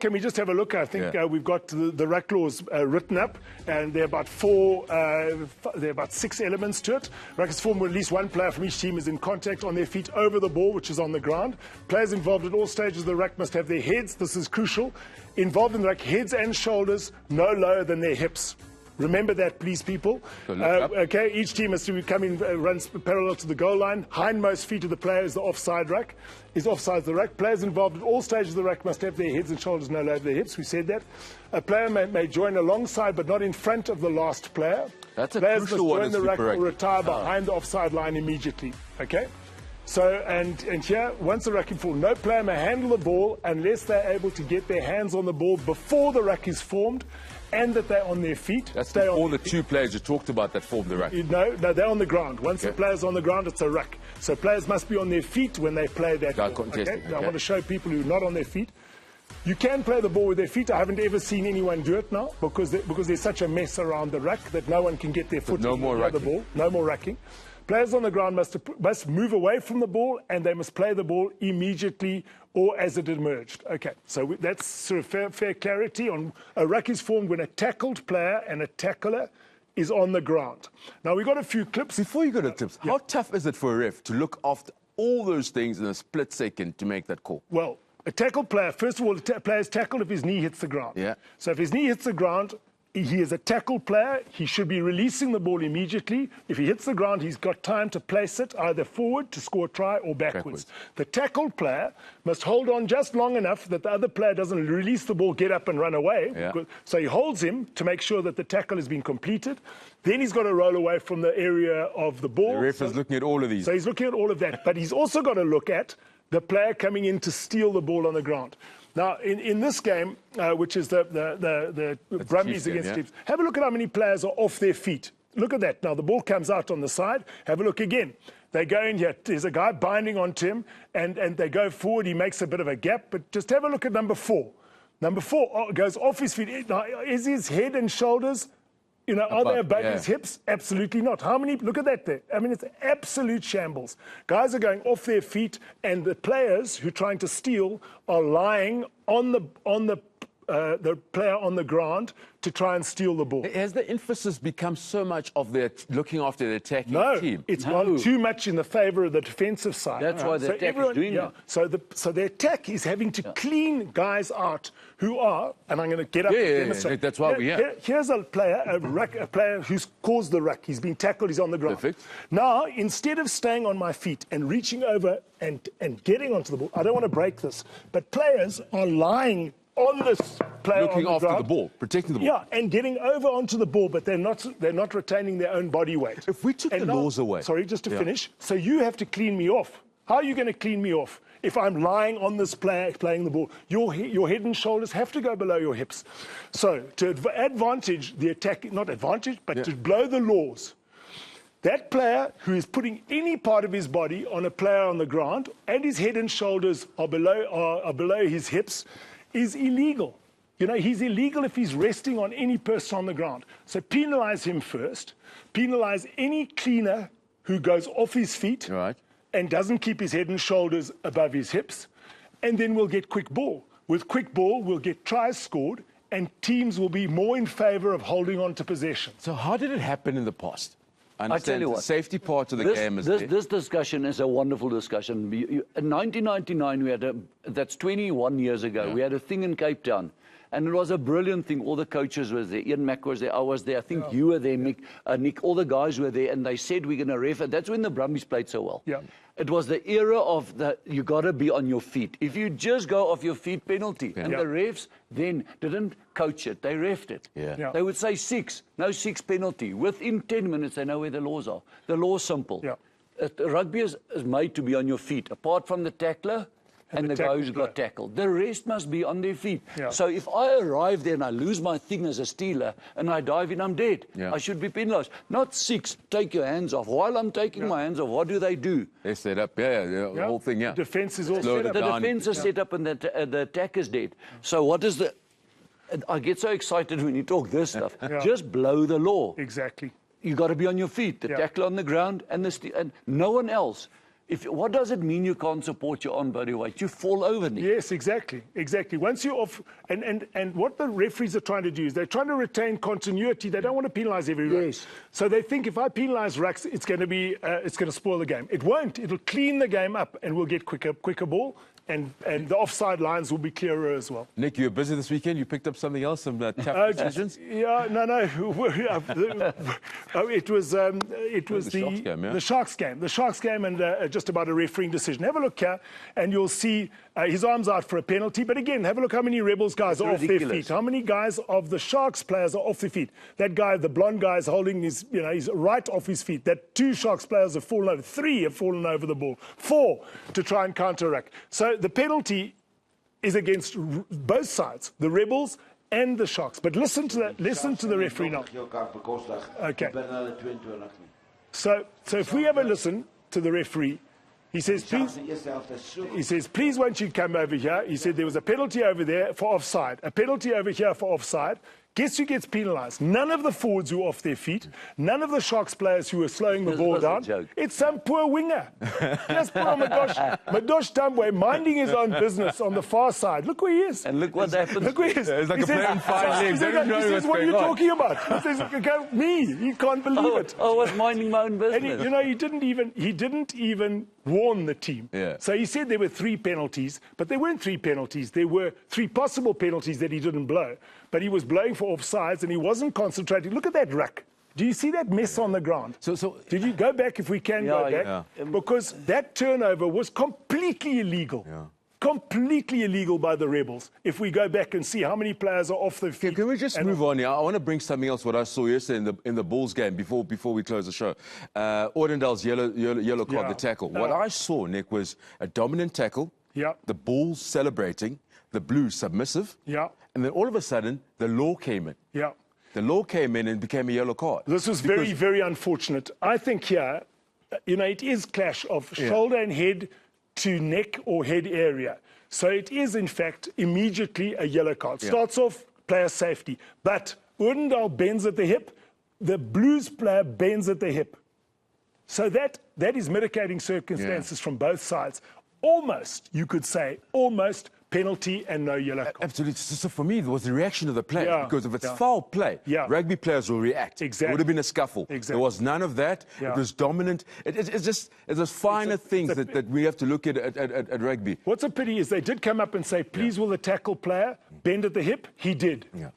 Can we just have a look? I think we've got the ruck laws written up, and there are about 6 elements to it. Ruck is formed where at least one player from each team is in contact on their feet over the ball, which is on the ground. Players involved at all stages of the ruck must have their heads, this is crucial, involved in the ruck, heads and shoulders no lower than their hips. Remember that, please, people. Okay, each team has to come in, runs parallel to the goal line. Hindmost feet of the player is the offside ruck, the ruck. Players involved at all stages of the ruck must have their heads and shoulders no lower than their hips. We said that. A player may join alongside, but not in front of the last player. That's a Players crucial one. must join the ruck or retire behind the offside line immediately. Okay. So, and here, once the ruck is formed, no player may handle the ball unless they're able to get their hands on the ball before the ruck is formed and that they're on their feet. That's before the 2 players you talked about that formed the ruck. No, they're on the ground. Once the player's on the ground, it's a ruck. So players must be on their feet when they play that ball. Okay? I want to show people who are not on their feet. You can play the ball with their feet. I haven't ever seen anyone do it now because there's such a mess around the ruck that no one can get their foot on the ball. No more rucking. Players on the ground must move away from the ball, and they must play the ball immediately or as it emerged. Okay, so that's sort of fair clarity on a ruck is formed when a tackled player and a tackler is on the ground. Now, we've got a few clips. Before you go to tips, how tough is it for a ref to look after all those things in a split second to make that call? Well, a tackled player, first of all, the player is tackled if his knee hits the ground. Yeah. So if his knee hits the ground, he is a tackle player. He should be releasing the ball immediately. If he hits the ground, he's got time to place it either forward to score a try or backwards. The tackle player must hold on just long enough that the other player doesn't release the ball, get up and run away. So he holds him to make sure that the tackle has been completed. Then he's got to roll away from the area of the ball. The ref is looking at all of these. So he's looking at all of that. But he's also got to look at the player coming in to steal the ball on the ground. Now, in this game, which is the Brumbies against Chiefs, have a look at how many players are off their feet. Look at that. Now, the ball comes out on the side. Have a look again. They go in here. There's a guy binding onto him, and they go forward. He makes a bit of a gap. But just have a look at number 4. Number 4 goes off his feet. Now, is his head and shoulders, are they above his hips? Absolutely not. How many? Look at that there. I mean, it's absolute shambles. Guys are going off their feet, and the players who are trying to steal are lying on the player on the ground to try and steal the ball. Has the emphasis become so much of their looking after the attacking team? It's gone too much in the favour of the defensive side. That's why the attack is doing that. So the attack is having to clean guys out who are, and I'm going to get up and demonstrate. That's why we are. Here's a player, a player who's caused the ruck. He's been tackled, he's on the ground. Perfect. Now, instead of staying on my feet and reaching over and getting onto the ball, I don't want to break this, but players are lying on this player looking on the after ground. the ball, protecting the ball. Yeah, and getting over onto the ball, but they're not retaining their own body weight. If we took the laws away. Sorry, just to finish. So you have to clean me off. How are you going to clean me off if I'm lying on this player playing the ball? Your head and shoulders have to go below your hips. So to advantage the attack, not advantage, but to blow the laws, that player who is putting any part of his body on a player on the ground and his head and shoulders are below his hips is illegal. He's illegal if he's resting on any person on the ground. So penalise him first. Penalise any cleaner who goes off his feet and doesn't keep his head and shoulders above his hips. And then we'll get quick ball. With quick ball, we'll get tries scored, and teams will be more in favour of holding on to possession. So how did it happen in the past? I tell you what, the safety part of the game is this discussion is a wonderful discussion. In 1999, that's 21 years ago, we had a thing in Cape Town. And it was a brilliant thing. All the coaches were there. Ian Mack was there. I was there. I think you were there, Mick. Nick, all the guys were there. And they said, we're going to ref it. That's when the Brumbies played so well. Yeah. It was the era of you got to be on your feet. If you just go off your feet, penalty. And the refs then didn't coach it. They refed it. They would say 6. No 6 penalty. Within 10 minutes, they know where the laws are. The law's simple. Rugby is made to be on your feet. Apart from the tackler, and the guy who's got tackled. The rest must be on their feet. So if I arrive there and I lose my thing as a stealer and I dive in, I'm dead. I should be penalised. Not 6, take your hands off. While I'm taking my hands off, what do? They set up, the whole thing, The defence is all set up. The defence is set up and the attack is dead. So what is the... I get so excited when you talk this stuff. Just blow the law. Exactly. You got to be on your feet. The tackler on the ground and no one else. What does it mean you can't support your own body weight? You fall over, Nick. Yes, exactly. Once you're off, and what the referees are trying to do is they're trying to retain continuity. They don't want to penalise every ruck. Yes. So they think if I penalise rucks, it's going to spoil the game. It won't. It'll clean the game up, and we'll get quicker ball. And the offside lines will be clearer as well. Nick, you were busy this weekend. You picked up something else, some tough decisions? Yeah, no. It was the Sharks game. The Sharks game and just about a refereeing decision. Have a look here, and you'll see his arm's out for a penalty. But again, have a look how many Rebels guys are off their feet. How many guys of the Sharks players are off their feet? That guy, the blonde guy, is holding his, he's right off his feet. That 2 Sharks players have fallen over. 3 have fallen over the ball. 4 to try and counter Ruck. So the penalty is against both sides, the Rebels and the Sharks. But listen to that. Listen to the referee now. Okay. So if we have a listen to the referee, he says, please won't you come over here? He said there was a penalty over there for offside, a penalty over here for offside. Guess who gets penalised? None of the forwards who were off their feet. None of the Sharks players who were slowing the ball down. It's some poor winger. Just poor Madosh Tambwe minding his own business on the far side. Look where he is. And look what happens. Look where he is. It's like a player in 5 legs. He says, what are you talking about? He says, me. He can't believe it. I was minding my own business. And he didn't even warn the team. Yeah. So he said there were 3 penalties, but there weren't 3 penalties. There were 3 possible penalties that he didn't blow. But he was blowing for offsides and he wasn't concentrating. Look at that ruck. Do you see that mess on the ground? So did you go back if we can go back? Yeah. Because that turnover was completely illegal. Yeah. Completely illegal by the Rebels. If we go back and see how many players are off their feet. Can we just move on here? I want to bring something else what I saw yesterday in the Bulls game before we close the show. Ordendale's yellow card, the tackle. What I saw, Nick, was a dominant tackle. Yeah. The Bulls celebrating, the Blues submissive. Yeah. And then all of a sudden, the law came in. Yeah. The law came in and became a yellow card. This was very, very unfortunate. I think here, it is clash of shoulder and head to neck or head area. So it is, in fact, immediately a yellow card. Starts off player safety. But Ordendale bends at the hip. The Blues player bends at the hip. So that is mitigating circumstances from both sides. Almost, you could say, almost penalty and no yellow card. Absolutely. So for me, it was the reaction of the player. Yeah. Because if it's foul play, rugby players will react. Exactly. It would have been a scuffle. Exactly. There was none of that. Yeah. It was dominant. It's those finer things that we have to look at rugby. What's a pity is they did come up and say, please will the tackle player bend at the hip? He did. Yeah.